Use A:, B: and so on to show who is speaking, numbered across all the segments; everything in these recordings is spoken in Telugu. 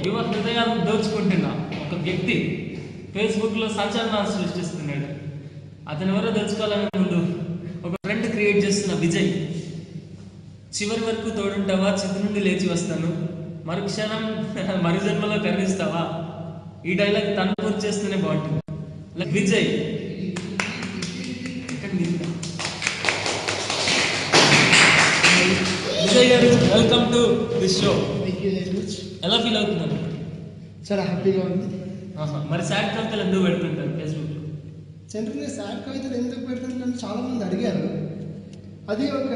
A: యువ హృదయాలను దోచుకుంటున్న ఒక వ్యక్తి ఫేస్బుక్లో సంచలనాలు సృష్టిస్తున్నాడు. అతను ఎవరో తెలుసుకోవాలని ముందు ఒక ఫ్రెండ్ క్రియేట్ చేస్తున్న విజయ్. చివరి వరకు తోడుంటావా, చితి నుండి లేచి వస్తాను, మరుక్షణం మరు జన్మలో కరుణిస్తావా, ఈ డైలాగ్ తను పూర్తి చేస్తూనే బాగుంటుంది. విజయ్ విజయ్ గారు, వెల్కమ్ టు దిస్ షో. ఎలా ఫీల్ అవుతున్నారు?
B: చాలా హ్యాపీగా ఉంది.
A: మరి సాడ్ కవితలు ఎందుకు పెడుతుంటారు ఫేస్బుక్లో?
B: జనరల్గా సాడ్ కవితలు ఎందుకు పెడుతుంటారని చాలామంది అడిగారు. అది ఒక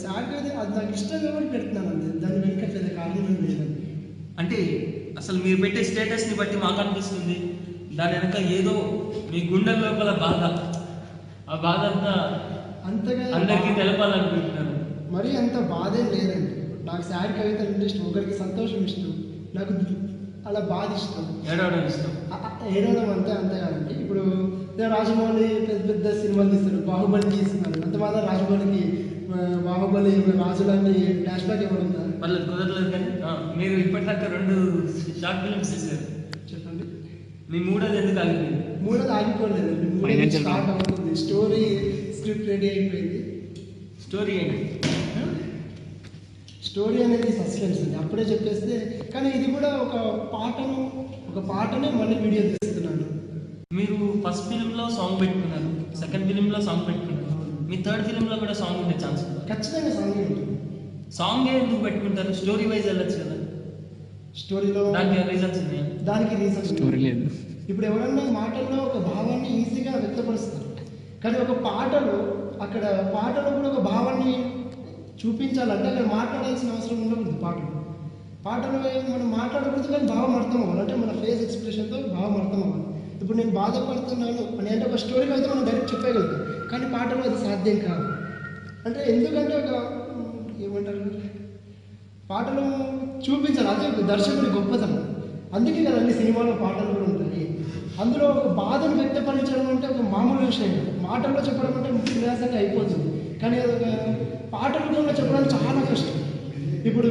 B: సాడ్ కవిత, అది నాకు ఇష్టంగా కూడా పెడుతున్నాను అంతే, దాని వెనుక పెద్ద కారణం లేదండి.
A: అంటే అసలు మీరు పెట్టే స్టేటస్ని బట్టి మాకు అనిపిస్తుంది దాని వెనక ఏదో మీ గుండె లోపల బాధ, ఆ బాధ అంతా
B: అంతగా
A: అందరికీ తెలపాలనుకుంటున్నాను.
B: మరీ అంత బాధేం లేదండి. నాకు సాడ్ కవితలు అంటే ఇష్టం, ఒకరికి సంతోషం ఇష్టం, నాకు అలా బాధ ఇష్టం,
A: ఏడవడం ఇష్టం.
B: ఏడవడం అంతే కాదండి. ఇప్పుడు రాజమౌళి పెద్ద పెద్ద సినిమాలు తీస్తారు, బాహుబలి తీస్తున్నారు, అంత మాత్రం రాజమౌళికి బాహుబలి రాజులని ఫ్లాష్ బ్యాక్ ఇవ్వడం
A: వాళ్ళు కుదరలేదు. కానీ మీరు ఇప్పటిదాకా 2 షార్ట్ ఫిల్మ్స్ తీశారు,
B: చెప్పండి.
A: మీ మూడోది ఎందుకు ఆగిపోయింది?
B: మూడోది ఆగిపోలేదండి, మూడోది స్టార్ట్ అవుతుంది. స్టోరీ స్క్రిప్ట్ రెడీ అయిపోయింది.
A: స్టోరీ ఏంటి?
B: స్టోరీ అనేది సస్పెన్స్ అండి, అప్పుడే చెప్పేస్తే. కానీ ఇది కూడా ఒక పాటనే మళ్ళీ వీడియో తీస్తున్నాను.
A: మీరు ఫస్ట్ ఫిలింలో సాంగ్ పెట్టుకున్నారు, సెకండ్ ఫిలింలో సాంగ్ పెట్టుకున్నారు, మీ థర్డ్ ఫిలింలో కూడా సాంగ్ ఉండే ఛాన్స్ ఉంది.
B: ఖచ్చితంగా సాంగ్ ఉంటుంది.
A: సాంగ్ ఎందుకు పెట్టుకుంటారు? స్టోరీ వైజ్ వెళ్ళచ్చు కదా.
B: స్టోరీలో
A: దానికి రీజన్స్ ఉన్నాయా?
B: దానికి రీజన్
C: స్టోరీ లేదు.
B: ఇప్పుడు ఎవరన్నా మాటల్లో ఒక భావాన్ని ఈజీగా వ్యక్తపరుస్తారు, కానీ ఒక పాటలో కూడా ఒక భావాన్ని చూపించాలంటే అక్కడ మాట్లాడాల్సిన అవసరం ఉండకూడదు. పాటలో మనం మాట్లాడకూడదు, కానీ భావం అర్థం అవ్వాలి. అంటే మన ఫేస్ ఎక్స్ప్రెషన్తో భావం అర్థం అవ్వాలి. ఇప్పుడు నేను బాధపడుతున్నాను అని అంటే ఒక స్టోరీలో అయితే మనం డైరెక్ట్ చెప్పగలుగుతాం, కానీ పాటలో అది సాధ్యం కాదు. అంటే ఎందుకంటే ఏమంటారు, పాటలు చూపించాలి, అదే దర్శకుడి గొప్పతనం. అందుకే కదా అన్ని సినిమాలో పాటలు కూడా ఉంటాయి. అందులో ఒక బాధను వ్యక్తపరచడం అంటే ఒక మామూలు విషయం, మాటల్లో చెప్పడం అంటే ప్రయాసంగా అయిపోతుంది, కానీ అది ఒక పాట రూపంలో చెప్పడానికి చాలా కష్టం. ఇప్పుడు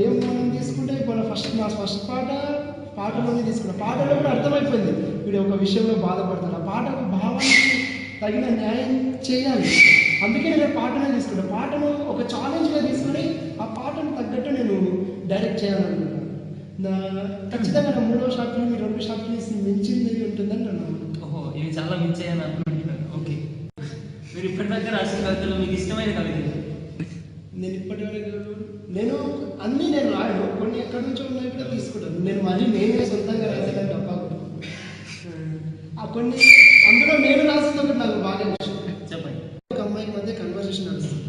B: ఏం మనం తీసుకుంటే ఇప్పుడు మా ఫస్ట్ పాటలోనే తీసుకున్నాం. పాటలో కూడా అర్థమైపోయింది వీడు ఒక విషయంలో బాధపడతాడు, ఆ పాటకు భావానికి తగిన న్యాయం చేయాలి. అందుకే నేను పాటనే తీసుకున్నాను. పాటను ఒక ఛాలెంజ్గా తీసుకొని ఆ పాటను తగ్గట్టు నేను డైరెక్ట్ చేయాలనుకుంటున్నాను. ఖచ్చితంగా నా 3వ షార్ట్ ఫిల్మ్ 2 షార్ట్ ఫిల్మ్స్ మించింది ఉంటుందని నన్ను.
A: ఓహో, ఇవి చాలా మించాయని అనుకుంటున్నాను. ఓకే, మీరు ఇప్పటిదాకా రాసిన కవితలు మీకు ఇష్టమైన కవిత?
B: నేను ఇప్పటివరకు అన్నీ రాయను, కొన్ని ఎక్కడి నుంచో ఉన్నాయి కూడా తీసుకుంటాను. నేనే సొంతంగా రాసేదాన్ని తప్ప కొన్ని అందులో నేను రాసింది ఒకటి నాకు బాగా ఇష్టం.
A: చెప్పండి.
B: ఒక అమ్మాయికి మధ్య కన్వర్సేషన్ నడుస్తుంది.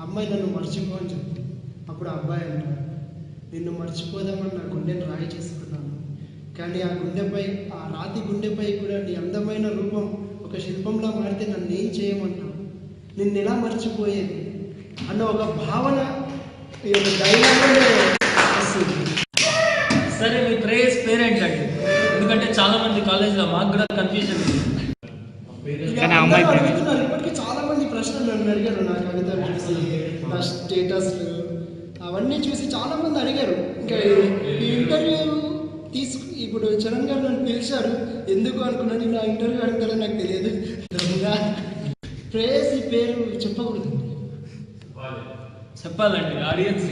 B: అమ్మాయి నన్ను మర్చిపో అని చెప్తుంది. అప్పుడు అబ్బాయి అంటాడు, నిన్ను మర్చిపోదామని నా గుండెని రాయి చేసుకున్నాను, కానీ ఆ రాతి గుండెపై కూడా నీ అందమైన రూపం ఒక శిల్పంలా మారితే నన్ను ఏం చేయమంటావు, నిన్ను ఎలా మర్చిపోయేది అన్న ఒక భావన ఈ యొక్క డైలాగ్లో వస్తుంది.
A: సరే, మీ ప్రేయస్ పేరెంట్ అండి, ఎందుకంటే చాలా మంది కాలేజ్లో మాకు కూడా కన్ఫ్యూజన్ ఉంది.
B: ఇప్పటికీ చాలా మంది ప్రశ్నలు నన్ను అడిగారు, నా కవిత చూసి, నా స్టేటస్లు అవన్నీ చూసి చాలా మంది అడిగారు. ఇంకా ఈ ఇంటర్వ్యూ ఇప్పుడు చరణ్ గారు నన్ను పిలిచారు, ఎందుకు అనుకున్నాను. నా ఇంటర్వ్యూ అడుగుతారో నాకు తెలియదు. ప్రేయస్ ఈ పేరు చెప్పకూడదు,
A: చెప్పాలండి ఆడియన్స్.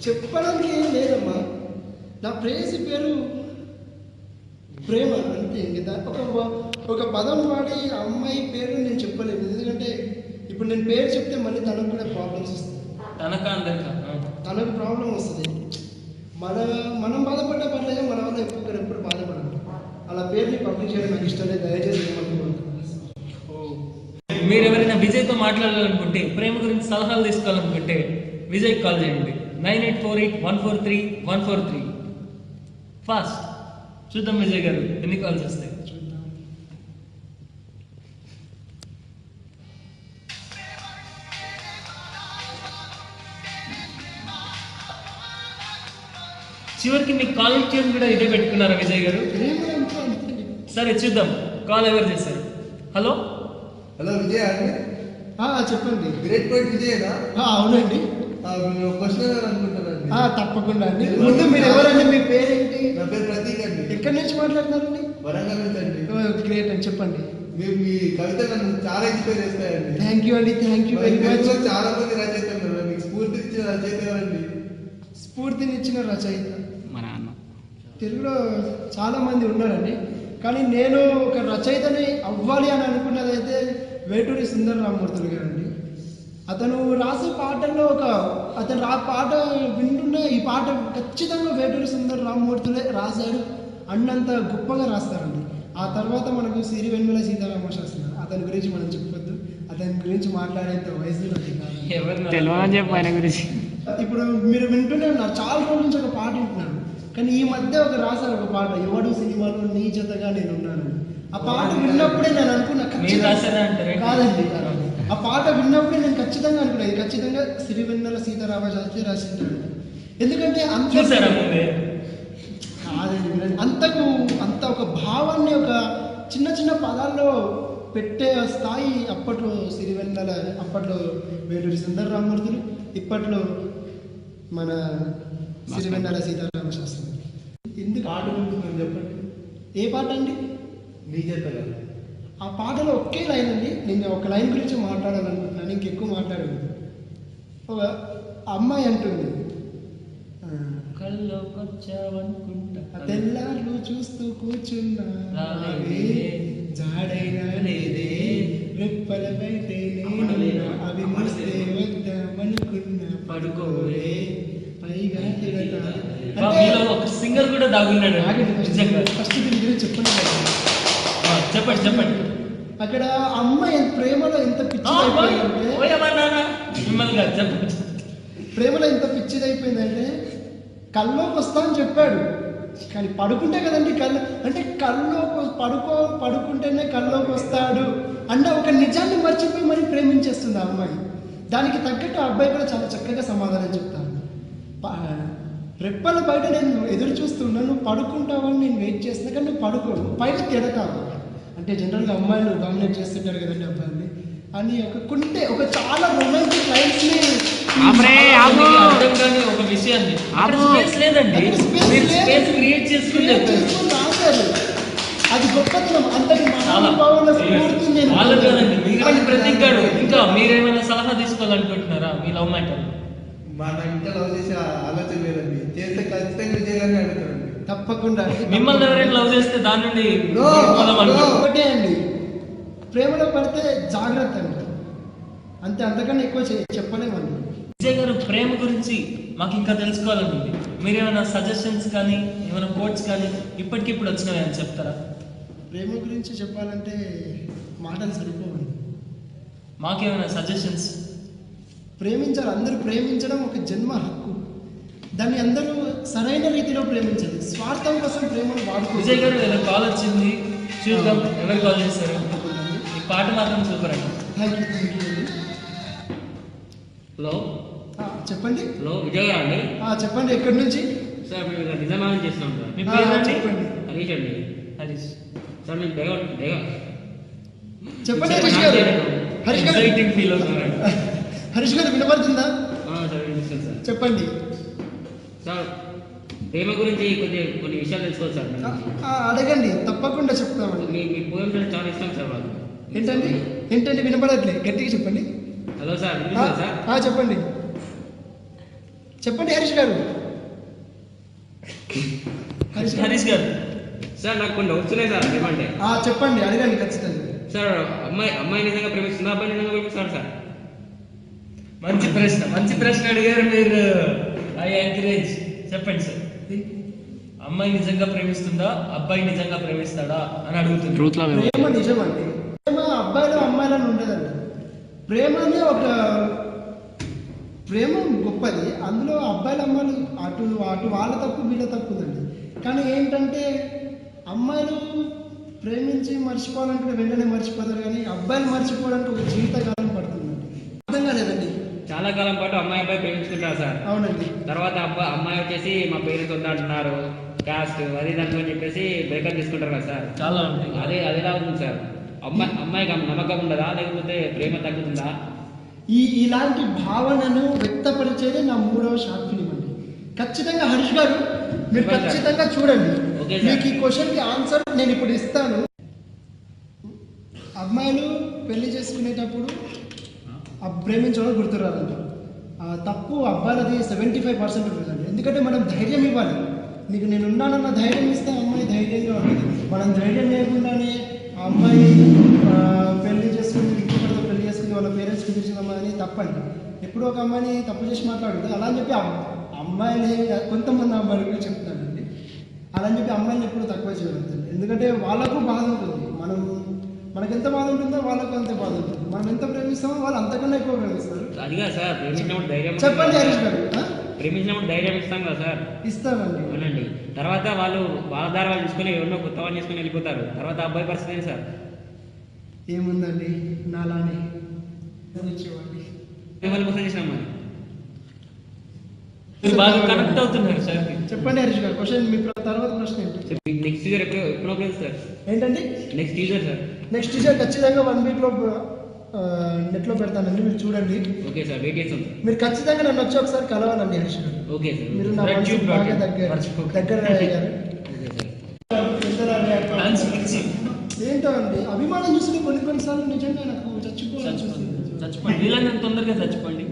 B: చెప్పడానికి ఏం లేదమ్మా. నా ప్రేయసి పేరు ప్రేమ అంతే. ఒక పదం వాడి ఆ అమ్మాయి పేరు నేను చెప్పలేను, ఎందుకంటే ఇప్పుడు నేను పేరు చెప్తే మళ్ళీ తనకు కూడా ప్రాబ్లమ్స్ వస్తాయి. తనకు ప్రాబ్లం వస్తుంది. మనం బాధపడ్డ పర్లేదు, మన వల్ల ఎప్పుడు బాధపడాలి. అలా పేరుని పబ్లిక్ చేయడం నాకు ఇష్టం లేదు, దయచేసి ఏమనుకోవద్దు.
A: మీరు ఎవరైనా విజయ్తో మాట్లాడాలనుకుంటే, ప్రేమ గురించి సలహాలు తీసుకోవాలనుకుంటే విజయ్ కాల్ చేయండి. 9848143143. ఫాస్ట్ చూద్దాం విజయ్ గారు ఎన్ని కాల్స్ వస్తాయి. చివరికి మీ కాల్ ట్యూన్ కూడా ఇదే పెట్టుకున్నారా విజయ్ గారు? సరే చూద్దాం, కాల్ ఎవరు చేశారు. హలో
D: హలో విజయ్ అండి.
B: చెప్పండి.
C: గ్రేట్ పాయింట్ విజయేనా?
B: అవునండి.
C: క్వశ్చన్ అనుకుంటానండి.
B: తప్పకుండా అండి. ముందు మీరు ఎవరండి, మీ పేరేంటి?
C: నా పేరు ప్రతీక్ అండి.
B: ఎక్కడి నుంచి మాట్లాడుతున్నారండి?
C: వరంగల్ నుంచి అండి.
B: గ్రేట్ అండి, చెప్పండి.
C: మీ కవితలు నన్ను చాలా ఇన్స్పైర్ చేస్తాయండి.
B: థ్యాంక్ యూ అండి, థ్యాంక్ యూ వెరీ మచ్.
C: చాలా మంది రచయితలు ఉన్నారు, మీకు స్ఫూర్తి ఇచ్చిన రచయిత ఎవరండి?
B: స్ఫూర్తినిచ్చిన రచయిత
A: మా నాన్న.
B: తెలుగులో చాలా మంది ఉన్నారండి, కానీ నేను ఒక రచయితని అవ్వాలి అని అనుకున్నదైతే వేటూరి సుందర రామమూర్తులు గారండి. అతను రాసే పాటల్లో అతను పాట వింటున్న ఈ పాట ఖచ్చితంగా వేటూరి సుందర రామమూర్తులే రాశాడు అన్నంత గొప్పగా రాస్తారండి. ఆ తర్వాత మనకు సిరివెన్నెల సీతారామ శాస్త్రి గారు, అతని గురించి మనం చెప్పొద్దు, అతని గురించి మాట్లాడేంత వయసు
A: తెలియదని చెప్పి ఆయన గురించి.
B: ఇప్పుడు మీరు వింటూనే ఉన్నారు, చాలా రోజుల నుంచి ఒక పాట వింటున్నాను, కానీ ఈ మధ్య రాశారు ఒక పాట, ఎవడు సినిమాలో నీ జతగా నేను ఉన్నాను. ఆ పాట విన్నప్పుడే నేను అనుకున్నా, కాదండి, ఆ పాట విన్నప్పుడే నేను ఖచ్చితంగా అనుకున్నా, ఇది ఖచ్చితంగా సిరివెన్నెల సీతారామ శాస్త్రి రాసింటాడు. ఎందుకంటే అంత ఒక భావాన్ని ఒక చిన్న చిన్న పదాల్లో పెట్టే స్థాయి అప్పట్లో సిరివెన్నెల, అప్పట్లో వేటూరి సుందర రామమూర్తులు, ఇప్పట్లో మన సిరివెన్నెల సీతారామ శాస్త్రి. ఎందుకు
C: పాట గురించి చెప్పండి.
B: ఏ పాట అండి?
C: నీ జతగా.
B: ఆ పాటలో ఒకే లైన్ అండి, నేను ఒక లైన్ గురించి మాట్లాడాలనుకుంటున్నాను, ఇంకెక్కువ మాట్లాడదు. ఒక అమ్మాయి అంటుంది, తెల్లార్లు చూస్తూ కూర్చున్నా జాడైనా లేదే, రెప్పల బయటే నేను అవి మూస్తే వద్దామనుకున్నా పడుకోలే పైగా
A: ఒక సింగర్ కూడా దాగున్నాడు.
B: ఫస్ట్ దీని గురించి చెప్పండి.
A: చెప్పండి.
B: అక్కడ అమ్మాయి ప్రేమలో ఎంత పిచ్చిదైపోయిందంటే కల్లోకి వస్తా అని చెప్పాడు, కానీ పడుకుంటే కదండి కళ్ళు, అంటే పడుకుంటేనే కల్లోకి వస్తాడు అంటే ఒక నిజాన్ని మర్చిపోయి మరి ప్రేమించేస్తుంది ఆ అమ్మాయి. దానికి తగ్గట్టు ఆ అబ్బాయి కూడా చాలా చక్కగా సమాధానం చెప్తాను. రెప్పల బయట నేను ఎదురు చూస్తున్నాను, నువ్వు పడుకుంటావని నేను వెయిట్ చేస్తున్నా, కానీ నువ్వు పడుకోవు, పైగా తిడతావు. అంటే జనరల్గా అమ్మాయిలు డామినేట్ చేస్తుంటారు కదండి అబ్బాయిని అని ఒక చాలా రొమాంటిక్ లైన్స్ని
A: ఒక విషయాన్ని
B: రాశారు. అది గొప్పతనం. అంతటి
A: ప్రతిగాడు. ఇంకా మీరేమైనా సలహా తీసుకోవాలనుకుంటున్నారా మీ లవ్ మ్యాటర్?
C: మన ఇంట్లో లవ్ చేసే ఆలోచన లేదండి, చేస్తే ఖచ్చితంగా చేయాలని అడుగుతారండి.
B: తప్పకుండా.
A: మిమ్మల్ని ఎవరైనా లవ్ చేస్తే దాని నుండి
B: ఒకటే అండి, ప్రేమలో పడితే జాగ్రత్త అండి, అంతే, అంతకన్నా ఎక్కువ చెప్పలేమండి.
A: విజయ్ గారు, ప్రేమ గురించి మాకు ఇంకా తెలుసుకోవాలనుంది. మీరేమైనా సజెషన్స్ కానీ ఏమైనా కోట్స్ కానీ ఇప్పటికిప్పుడు వచ్చినవి అని చెప్తారా?
B: ప్రేమ గురించి చెప్పాలంటే మాటలు సరిపోవండి.
A: మాకేమైనా సజెషన్స్?
B: ప్రేమించాలి, అందరూ ప్రేమించడం ఒక జన్మ హక్కు, దాన్ని అందరూ సరైన రీతిలో ప్రేమించాలి, స్వార్థం కోసం ప్రేమను వాడుకో.
A: విజయ్ గారు, ఏదో కాల్ వచ్చింది, చూద్దాం ఎవరు కాల్ చేస్తారు. ఈ పాట మాత్రం సూపర్ అండి.
B: థ్యాంక్ యూ అండి.
D: హలో,
B: చెప్పండి.
D: హలో విజయ్ గారు అండి.
B: చెప్పండి, ఎక్కడి నుంచి?
D: సార్ మేము నిజామాబాద్ చేస్తున్నాం సార్.
A: మీ పేరు
B: చెప్పండి.
D: హరీష్ అండి.
A: హరీష్
D: సార్ మీకు
B: చెప్పండి. హరీష్ గారు, హరీష్ గారు వినపడుతుందా?
D: సార్ వినిపిస్తుంది సార్.
B: చెప్పండి
D: సార్. ప్రేమ గురించి కొన్ని విషయాలు తెలుసుకోవచ్చు సార్.
B: అడగండి, తప్పకుండా చెప్తామండి.
D: మీ పోయమ్స్ అంటే చాలా ఇష్టం సార్ వాళ్ళు.
B: ఏంటండి వినపడట్లే, గట్టిగా చెప్పండి.
D: హలో సార్,
B: సార్ చెప్పండి హరీష్ గారు.
A: హరీష్ గారు
D: సార్, నాకు కొన్ని డౌట్స్ ఉన్నాయి సార్. ఏమంటే
B: చెప్పండి, అడగండి ఖచ్చితంగా.
D: సార్, అమ్మాయి నిజంగా ప్రేమిస్తుందా, అబ్బాయి నిజంగా ప్రేమిస్తాడు సార్?
A: మంచి ప్రశ్న అడిగారు మీరు. I encourage. చెప్పండి సార్, అమ్మాయి నిజంగా ప్రేమిస్తుందా, అబ్బాయి నిజంగా ప్రేమిస్తాడా అని అడుగుతుంది.
B: ప్రేమ నిజమండి. ప్రేమ అబ్బాయిలు అమ్మాయిలను ఉండదండి. ప్రేమనే ప్రేమ గొప్పది, అందులో అబ్బాయిలు అమ్మాయిలు అటు వాళ్ళ తప్పు వీళ్ళ తప్పుదండి. కానీ ఏంటంటే అమ్మాయిలు ప్రేమించి మర్చిపోవాలంటే వెంటనే మర్చిపోతారు, కానీ అబ్బాయిలు మర్చిపోవడానికి ఒక జీవితకాలం పడుతుందండి. అర్థం కాలేదండి.
D: చాలా కాలం పాటు అబ్బాయి ప్రేమించుకుంటారు సార్.
B: అవునండి.
D: తర్వాత అమ్మాయి వచ్చేసి మా పేరెంట్స్ వద్దంటున్నారు, క్యాస్ట్ అది దాని అని చెప్పేసి బ్రేకప్ తీసుకుంటారు కదా సార్.
A: చాలా ఉంటాయి.
D: అదే అదేలా ఉంది సార్. అమ్మాయికి నమ్మకం ఉండదా, లేకపోతే ప్రేమ తగ్గుతుందా?
B: ఇలాంటి భావనను వ్యక్తపరిచేదే నా 3వ షార్ట్ ఫిలిం అండి. ఖచ్చితంగా హరీష్ గారు మీరు ఖచ్చితంగా చూడండి. మీకు ఈ క్వశ్చన్కి ఆన్సర్ నేను ఇప్పుడు ఇస్తాను. అమ్మాయిలు పెళ్లి చేసుకునేటప్పుడు ప్రేమించడం గుర్తురాలంట. తప్పు అబ్బాయిలది 75% ఉంటుందండి. ఎందుకంటే మనం ధైర్యం ఇవ్వాలి. నీకు నేను ఉన్నానన్న ధైర్యం ఇస్తే అమ్మాయి ధైర్యంగా ఉంటుంది. మనం ధైర్యం లేకుండానే ఆ అమ్మాయి పెళ్లి చేసుకుని ఇంకొకరితో పెళ్లి చేసుకుని వాళ్ళ పేరెంట్స్కి చూసిందమ్మా అని తప్పండి. ఎప్పుడో ఒక అమ్మాయిని తప్పు చేసి మాట్లాడుతుంది. అలా అని చెప్పి అమ్మాయిని కొంతమంది అమ్మాయిలు చెప్తానండి. అలా అని చెప్పి అమ్మాయిని ఎప్పుడు తక్కువ చేయవద్దండి. ఎందుకంటే వాళ్ళకు బాధ ఉంటుంది. మనకు ఎంత బాధ ఉంటుందో వాళ్ళకు అంతే బాధ ఉంటుంది. మనం ఎంత ప్రేమిస్తామో వాళ్ళు అంతకన్నా ఎక్కువ ప్రేమిస్తారు.
D: అదిగా సార్, ప్రేమించినప్పుడు ధైర్యం
B: చెప్పండి హరీష్ గారు.
D: ప్రేమించినప్పుడు ధైర్యం ఇస్తాం కదా సార్.
B: ఇస్తామండి.
D: అవునండి. తర్వాత వాళ్ళ దారి వాళ్ళు తీసుకొని ఎవరినో కొత్త వాళ్ళు తీసుకొని వెళ్ళిపోతారు. తర్వాత అబ్బాయి పరిస్థితి ఏంటి సార్?
B: ఏముందండి, నాలానే వచ్చేవాడిని.
D: మిమ్మల్ని మోసం చేసినాం మరి.
A: మీరు బాగా కనెక్ట్ అవుతున్నారు సార్.
B: చెప్పండి హరీష్ గారు, క్వశ్చన్ మీ తర్వాత ప్రశ్న ఏంటి?
D: నెక్స్ట్ ఇయర్ ఎప్పుడో సార్?
B: ఏంటండి
D: next teaser sir?
B: Next teaser ఖచ్చితంగా 1 వీక్లో నెట్లో పెడతానండి, మీరు చూడండి.
D: ఓకే సార్, వెయిట్ చేస్తాం.
B: మీరు ఖచ్చితంగా నన్ను వచ్చి ఒకసారి కలవాలండి హరీష్ గారు.
D: Okay sir.
B: మీరు నా మనసుకు బాగా దగ్గర అయ్యారు. ఏంటో అండి, అభిమానం చూసి కొన్నిసార్లు నిజంగా నాకు
A: చచ్చిపోండి, వీళ్ళని తొందరగా చచ్చిపోండి.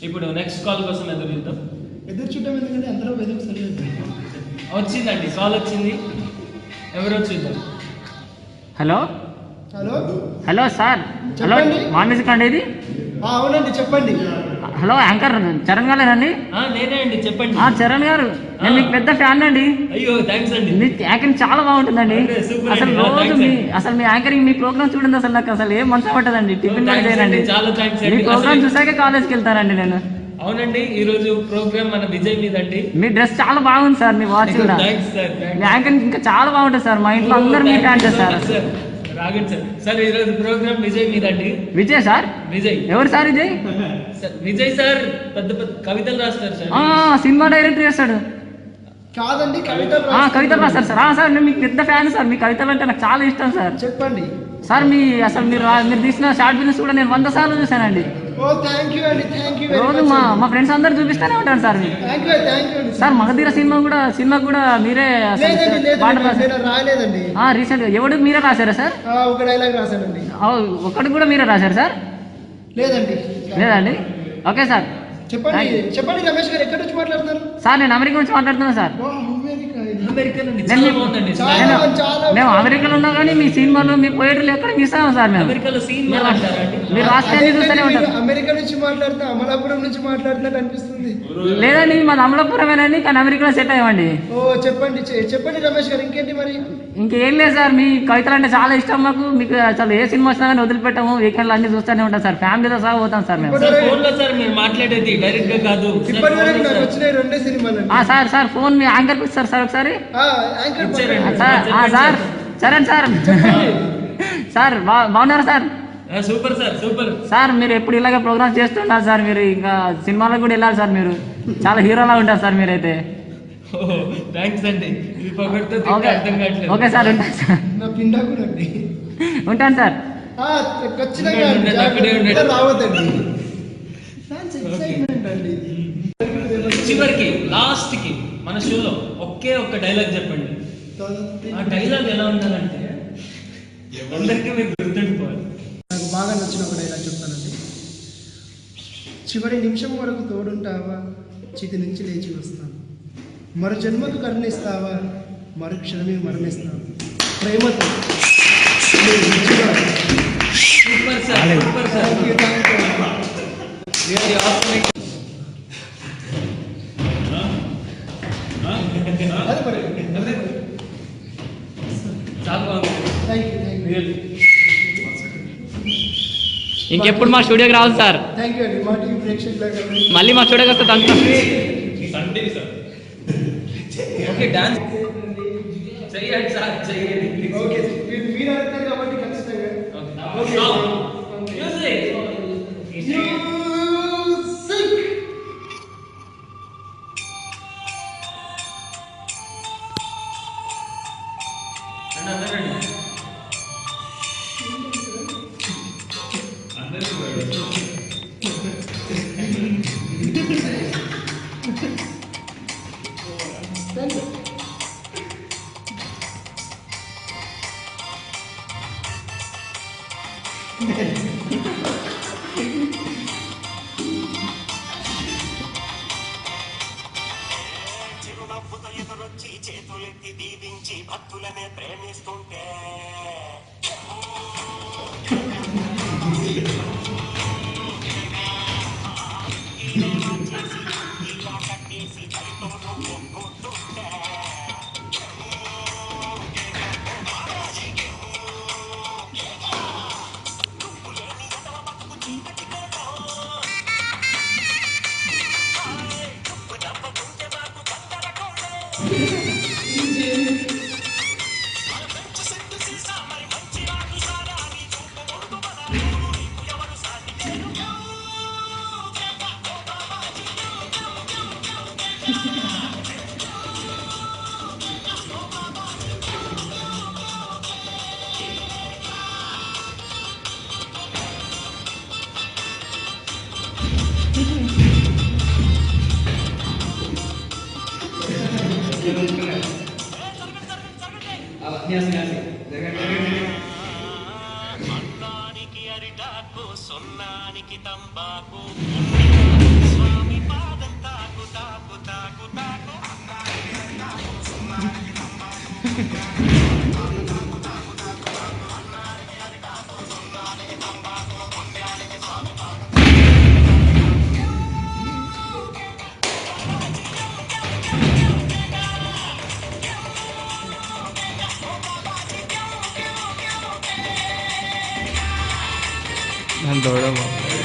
A: ఇప్పుడు నెక్స్ట్ కాల్ కోసం ఎదురు
B: చూడటం ఎందుకంటే అందరూ ఎదురు సరిగ్గా
A: వచ్చిందండి, కాల్ వచ్చింది. ఎవరు చూద్దాం.
D: Hello
B: hello
D: hello sir. Hello, మా మ్యూజిక్ అండి ఇది?
B: అవునండి, చెప్పండి.
D: హలో, యాంకర్ చరణ్ గారేనండి?
A: నేనే అండి, చెప్పండి.
D: చరణ్ గారు, నేను మీకు పెద్ద ఫ్యాన్ అండి.
A: అయ్యో థ్యాంక్స్ అండి.
D: మీ యాంకరింగ్ చాలా బాగుంటుందండి. అసలు రోజు మీ యాంకరింగ్, మీ ప్రోగ్రామ్ చూడండి. అసలు నాకు అసలు ఏం మనసు పట్టదండి. టిఫిన్ కూడా చేయనండి. మీ ప్రోగ్రామ్ చూసాకే కాలేజ్కి వెళ్తానండి నేను.
A: అవునండి, ఈ రోజు ప్రోగ్రామ్ మన విజయ్ మీద అండి.
D: మీ డ్రెస్ చాలా బాగుంది సార్, మీ వాచ్ కూడా. మీ యాంకరింగ్ ఇంకా చాలా బాగుంటుంది సార్. మా ఇంట్లో అందరూ మీ ఫ్యాన్ చేస్తారు.
A: రాగండి సార్. సార్ ఈ రోజు ప్రోగ్రామ్ విజయ్ మీద అండి.
D: విజయ్ సార్?
A: విజయ్
D: ఎవరు సార్? విజయ్
A: విజయ్ సార్ పెద్ద పెద్ద కవితలు రాస్తారు సార్.
D: సినిమా డైరెక్టర్ చేస్తాడు.
B: కాదండి,
D: కవితలు రాస్తారు సార్. సార్ నేను మీకు పెద్ద ఫ్యాన్ సార్. మీ కవితలు అంటే నాకు చాలా ఇష్టం సార్.
B: చెప్పండి
D: సార్. మీరు తీసిన షార్ట్ ఫిల్మ్స్ కూడా నేను 100 సార్లు చూశానండి. రోజు మా ఫ్రెండ్స్ అందరు చూపిస్తూనే ఉంటాను సార్. సార్ మగధీర సినిమా కూడా మీరే రీసెంట్ గా ఎవడు మీరే రాశారా సార్?
B: ఒక డైలాగ్ రాశానండి.
D: ఒకటి కూడా మీరే రాశారు సార్? లేదండి. ఓకే సార్,
B: చెప్పండి రమేష్ గారు, ఎక్కడి నుంచి మాట్లాడుతున్నారు?
D: సార్ నేను అమెరికా నుంచి మాట్లాడుతున్నాను సార్. మేము అమెరికాలో ఉన్నా కానీ మీ సినిమాలు, మీ పోయేటర్లు ఎక్కడ మిస్ అవ్వం సార్. మేము మీరు రాస్తే చూస్తూనే ఉంటారు.
B: అమెరికా నుంచి మాట్లాడుతున్నా, అమలాపురం నుంచి మాట్లాడుతున్నట్టు అనిపిస్తుంది.
D: లేదండి, మాది అమలాపురమేనండి, కానీ అమెరికాలో సెట్ అయ్యామండి.
B: చెప్పండి రమేష్ గారు, ఇంకేంటి మరి?
D: ఇంకేం లేదు సార్, మీ కవితలు అంటే చాలా ఇష్టం మాకు. మీకు అసలు ఏ సినిమా వచ్చినా కానీ వదిలిపెట్టాము. వీకెండ్లు అన్ని చూస్తూనే ఉంటాం సార్. ఫ్యామిలీతో సహా పోతాం సార్ మేము.
A: మీరు మాట్లాడేది డైరెక్ట్ గా కాదు.
D: సార్ ఫోన్ మీ యాంకర్ ఇస్తారు సార్ ఒకసారి. సరే సార్. సార్ బాగున్నారా sir?
A: Super sir, super
D: sir. మీరు ఎప్పుడు ఇలాగే ప్రోగ్రామ్ చేస్తున్నారు సార్. మీరు ఇంకా సినిమాలకు కూడా వెళ్ళాలి సార్. మీరు చాలా హీరోలా ఉంటారు సార్ మీరైతే.
A: థ్యాంక్స్ అండి.
D: ఓకే సార్, ఉంటాను సార్. ఉంటాను సార్.
A: చివరికి లాస్ట్ కి మన షోలో ఒకే ఒక్క డైలాగ్ చెప్పండి. ఆ డైలాగ్ ఎలా ఉండాలంటే అందరికీ మీరు గుర్తుండిపోవాలి.
B: నాకు బాగా నచ్చిన ఒక డైలాగ్ చెప్తానండి. చివరి నిమిషం వరకు తోడుంటావా, చితి నుంచి లేచి వస్తాను. మరు జన్మకు కరుణిస్తావా, మరు క్షణమే మరణిస్తాను. ప్రేమతో.
A: Super sir, super sir.
D: ఇంకెప్పుడు మా స్టూడియోకి రావాలి సార్. మళ్ళీ మా స్టూడియోకి వస్తే
A: ఓకే, డాన్స్ చెయ్యండి సార్, చెయ్యండి.
B: కాబట్టి ఖచ్చితంగా
E: చిరునవ్వుతో ఎదురొచ్చి చేతులెత్తి దీవించి భక్తులనే ప్రేమిస్తుంటే కట్టేసి దరితో కొట్టుకుంటుంటే నువ్వులేని ఎదవ బతుకు చీకటి కోటో నువ్వు నవ్వకుంటే మాకు బందర కోటో పెంచు సెట్టు సీసా మరి మంచి రాకు సారా నీ చూపు ముందు బదా నీకు ఎవరు సాటి లేరు అన్నానికి అరిటాకు సున్నానికి తంబాకు స్వామి పాదం తాకు తాకు తాకు తాకు
C: నన్ను చూడమా